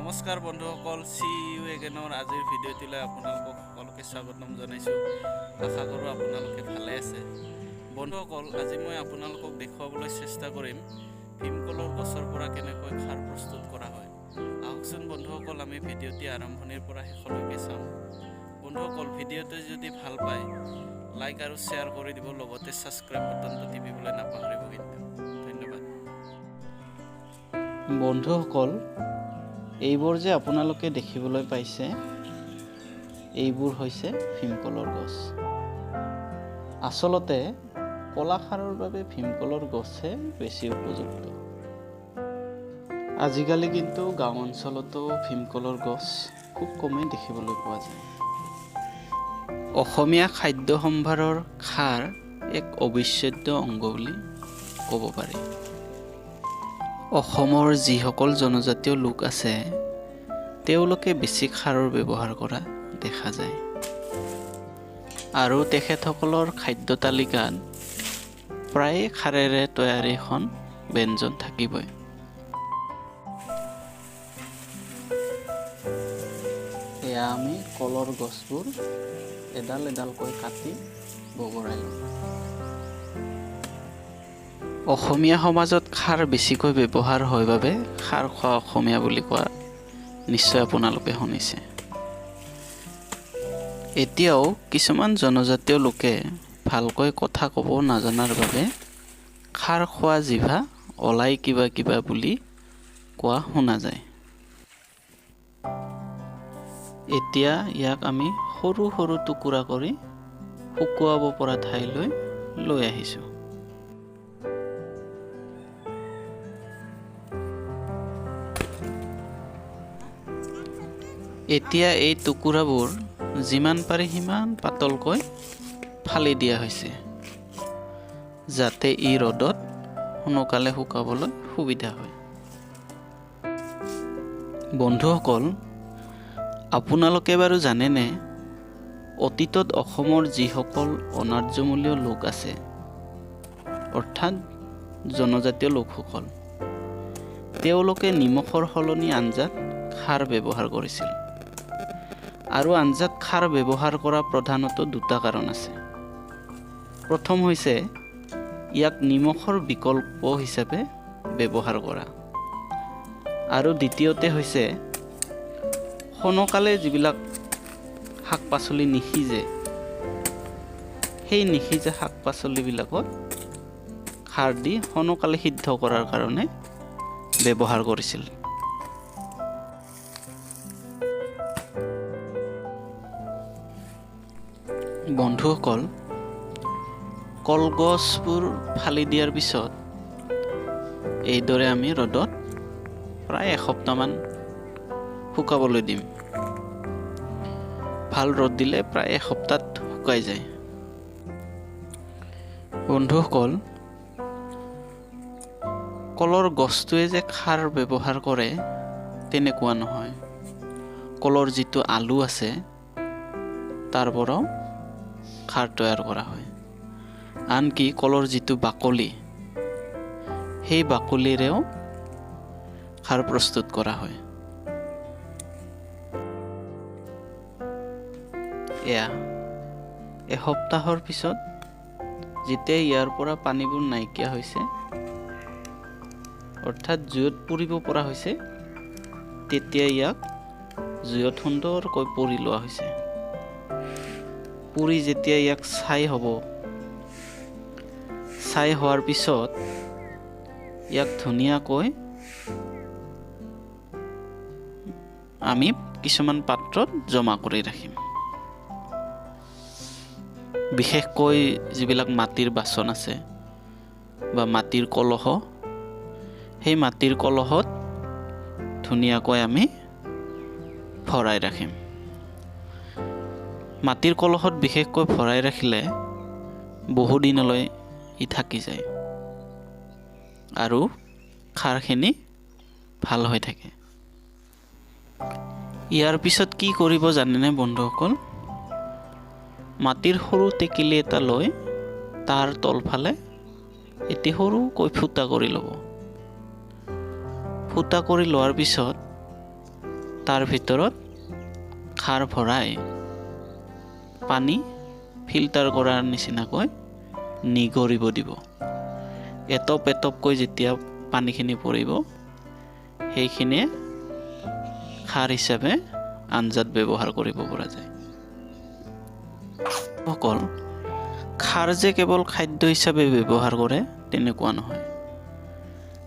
নমস্কাৰ বন্ধুসকল, C U এগেনৰ আজিৰ ভিডিঅ'টোলৈ আপোনালোকক সকলোকে স্বাগতম জনাইছোঁ। আশা কৰোঁ আপোনালোকে ভালে আছে। বন্ধুসকল, আজি মই আপোনালোকক দেখুৱাবলৈ চেষ্টা কৰিম ভীমকলৰ গছৰ পৰা কেনেকৈ খাৰ প্ৰস্তুত কৰা হয়। আহকচোন বন্ধুসকল, আমি ভিডিঅ'টি আৰম্ভণিৰ পৰা শেষলৈকে চাওঁ। বন্ধুসকল, ভিডিঅ'টো যদি ভাল পায় লাইক আৰু শ্বেয়াৰ কৰি দিব, লগতে ছাবস্ক্ৰাইব বাটনটো টিপিবলৈ নাপাহৰিব কিন্তু। ধন্যবাদ। বন্ধুসকল, এইবোৰ যে আপোনালোকে দেখিবলৈ পাইছে, এইবোৰ হৈছে ভীমকলৰ গছ। আচলতে কলাখাৰৰ বাবে ভীমকলৰ গছহে বেছি উপযুক্ত। আজিকালি কিন্তু গাঁও অঞ্চলতো ভীমকলৰ গছ খুব কমেই দেখিবলৈ পোৱা যায়। অসমীয়া খাদ্য সম্ভাৰৰ খাৰ এক অবিচ্ছেদ্য অংগ বুলি ক'ব পাৰি। অসমৰ যিসকল জনজাতীয় লোক আছে তেওঁলোকে বেছি খাৰৰ ব্যৱহাৰ কৰা দেখা যায়, আৰু তেখেতসকলৰ খাদ্য তালিকাত প্ৰায়ে খাৰেৰে তৈয়াৰী এখন ব্যঞ্জন থাকিবই। এয়া আমি কলৰ গছবোৰ এডাল এডালকৈ কাটি বগৰাই লওঁ। অসমীয়া সমাজত খাৰ বেছিকৈ ব্যৱহাৰ হয় বাবে খাৰ খোৱা অসমীয়া বুলি কোৱা নিশ্চয় আপোনালোকে শুনিছে। এতিয়াও কিছুমান জনজাতীয় লোকে ভালকৈ কথা ক'ব নাজানাৰ বাবে খাৰ খোৱা জিভা ওলাই কিবা কিবা বুলি কোৱা শুনা যায়। এতিয়া ইয়াক আমি সৰু সৰু টুকুৰা কৰি শুকুৱাব পৰা ঠাইলৈ লৈ আহিছোঁ। এতিয়া এই টুকুৰাবোৰ যিমান পাৰি সিমান পাতলকৈ ফালি দিয়া হৈছে, যাতে ই ৰ'দত সোনকালে শুকাবলৈ সুবিধা হয়। বন্ধুসকল, আপোনালোকে বাৰু জানেনে, অতীতত অসমৰ যিসকল অনাৰ্যমূলীয় লোক আছে, অৰ্থাৎ জনজাতীয় লোকসকল, তেওঁলোকে নিমখৰ সলনি আঞ্জাত খাৰ ব্যৱহাৰ কৰিছিল। আৰু আঞ্জাত খাৰ ব্যৱহাৰ কৰা প্ৰধানতঃ দুটা কাৰণ আছে। প্ৰথম হৈছে ইয়াক নিমখৰ বিকল্প হিচাপে ব্যৱহাৰ কৰা, আৰু দ্বিতীয়তে হৈছে সোনকালে যিবিলাক শাক পাচলি নিসিজে, সেই নিসিজা শাক পাচলিবিলাকত খাৰ দি সোনকালে সিদ্ধ কৰাৰ কাৰণে ব্যৱহাৰ কৰিছিল। বন্ধুসকল, কলগছবোৰ ফালি দিয়াৰ পিছত এইদৰে আমি ৰ'দত প্ৰায় এসপ্তাহমান শুকাবলৈ দিম। ভাল ৰ'দ দিলে প্ৰায় এসপ্তাহত শুকাই যায়। বন্ধুসকল, কলৰ গছটোৱে যে খাৰ ব্যৱহাৰ কৰে তেনেকুৱা নহয়। কলৰ যিটো আলু আছে তাৰ পৰাও খাৰ তৈয়াৰ কৰা হয়। আনকি কলৰ যিটো বাকলি, সেই বাকলিৰেও খাৰ প্ৰস্তুত কৰা হয়। এয়া এসপ্তাহৰ পিছত যেতিয়া ইয়াৰ পৰা পানীবোৰ নাইকিয়া হৈছে, অৰ্থাৎ জুইত পুৰিব পৰা হৈছে, তেতিয়া ইয়াক জুইত সুন্দৰকৈ পুৰি লোৱা হৈছে। পুৰি যেতিয়া ইয়াক ছাই হ'ব, ছাই হোৱাৰ পিছত ইয়াক ধুনীয়াকৈ আমি কিছুমান পাত্ৰত জমা কৰি ৰাখিম। বিশেষকৈ যিবিলাক মাটিৰ বাচন আছে বা মাটিৰ কলহ, সেই মাটিৰ কলহত ধুনীয়াকৈ আমি ভৰাই ৰাখিম। মাটিৰ কলহত বিশেষকৈ ভৰাই ৰাখিলে বহুদিনলৈ ই থাকি যায় আৰু খাৰখিনি ভাল হৈ থাকে। ইয়াৰ পিছত কি কৰিব জানেনে বন্ধুসকল? মাটিৰ সৰু টেকেলি এটা লৈ তাৰ তলফালে এটি সৰুকৈ ফুটা কৰি ল'ব। ফুটা কৰি লোৱাৰ পিছত তাৰ ভিতৰত খাৰ ভৰাই পানী ফিল্টাৰ কৰাৰ নিচিনাকৈ নিগৰিব দিব। এটপ এটপকৈ যেতিয়া পানীখিনি পৰিব, সেইখিনিয়ে খাৰ হিচাপে আঞ্জাত ব্যৱহাৰ কৰিব পৰা যায়। অকল খাৰ যে কেৱল খাদ্য হিচাপে ব্যৱহাৰ কৰে তেনেকুৱা নহয়।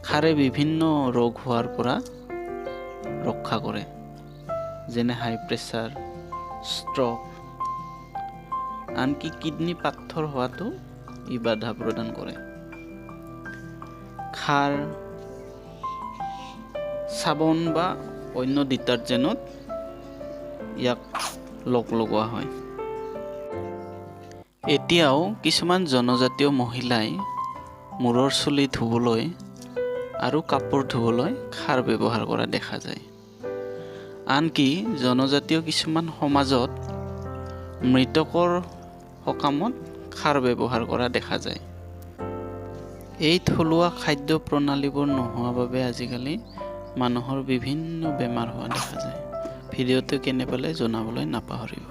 খাৰে বিভিন্ন ৰোগ হোৱাৰ পৰা ৰক্ষা কৰে, যেনে হাই প্ৰেছাৰ, ষ্ট্ৰক, আনকি কিডনী পাথৰ হোৱাটো ই বাধা প্ৰদান কৰে। খাৰ চাবোন বা অন্য ডিটাৰজেণ্টত ইয়াক লগোৱা হয়। এতিয়াও কিছুমান জনজাতীয় মহিলাই মূৰৰ চুলি ধুবলৈ আৰু কাপোৰ ধুবলৈ খাৰ ব্যৱহাৰ কৰা দেখা যায়। আনকি জনজাতীয় কিছুমান সমাজত মৃতকৰ সকামত খাৰ ব্যৱহাৰ কৰা দেখা যায়। এই থলুৱা খাদ্য প্ৰণালীবোৰ নোহোৱা বাবে আজিকালি মানুহৰ বিভিন্ন বেমাৰ হোৱা দেখা যায়। ভিডিঅ'টো কেনে পালে জনাবলৈ নাপাহৰিব।